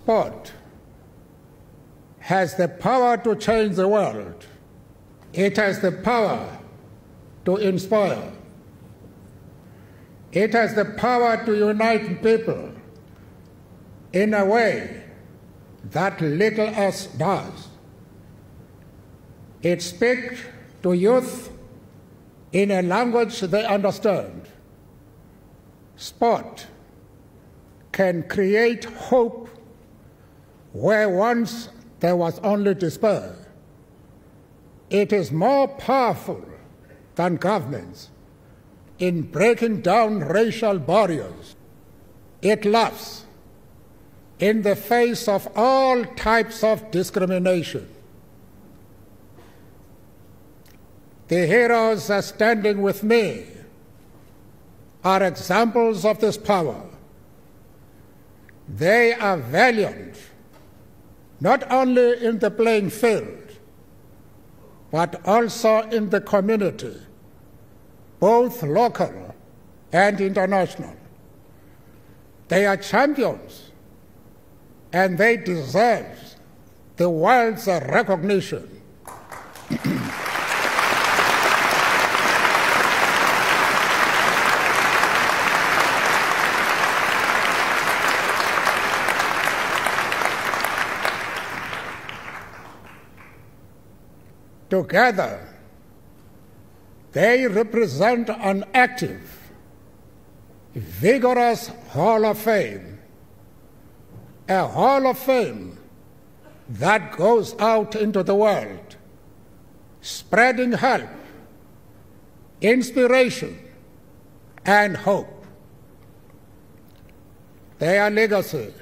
Sport has the power to change the world. It has the power to inspire. It has the power to unite people in a way that little else does. It speaks to youth in a language they understand. Sport can create hope where once there was only despair. It is more powerful than governments in breaking down racial barriers. It laughs in the face of all types of discrimination. The heroes standing with me are examples of this power. They are valiant, not only in the playing field, but also in the community, both local and international. They are champions, and they deserve the world's recognition. Together, they represent an active, vigorous Hall of Fame, a Hall of Fame that goes out into the world, spreading help, inspiration, and hope. Their legacy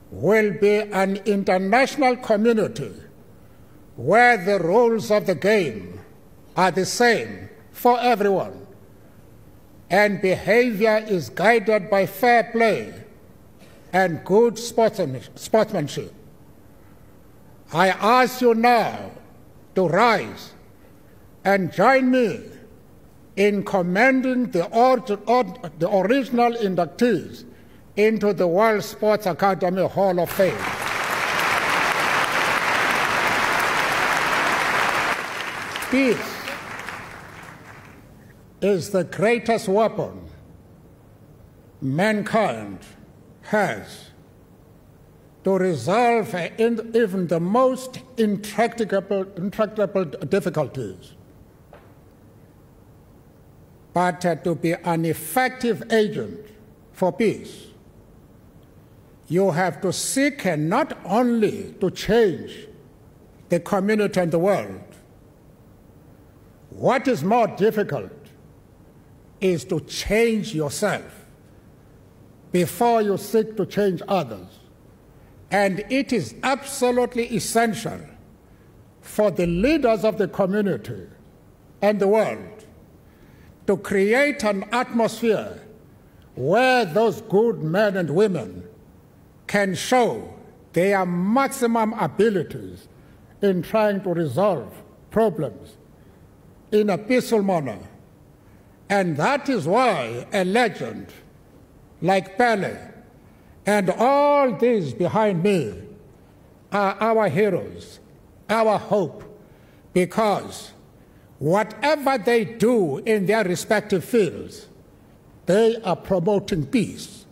will be an international community where the rules of the game are the same for everyone, and behavior is guided by fair play and good sportsmanship. I ask you now to rise and join me in commending the original inductees into the World Sports Academy Hall of Fame. Peace is the greatest weapon mankind has to resolve even the most intractable difficulties. But to be an effective agent for peace, you have to seek not only to change the community and the world. What is more difficult is to change yourself before you seek to change others. And it is absolutely essential for the leaders of the community and the world to create an atmosphere where those good men and women can show their maximum abilities in trying to resolve problems in a peaceful manner. And that is why a legend like Péaré and all these behind me are our heroes, our hope, because whatever they do in their respective fields, they are promoting peace.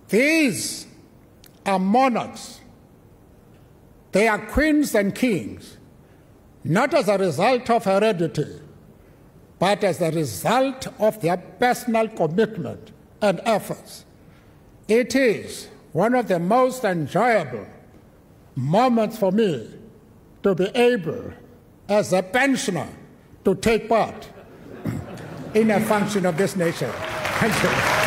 These are monarchs. They are queens and kings, not as a result of heredity, but as a result of their personal commitment and efforts. It is one of the most enjoyable moments for me to be able, as a pensioner, to take part in a function of this nature. Thank you.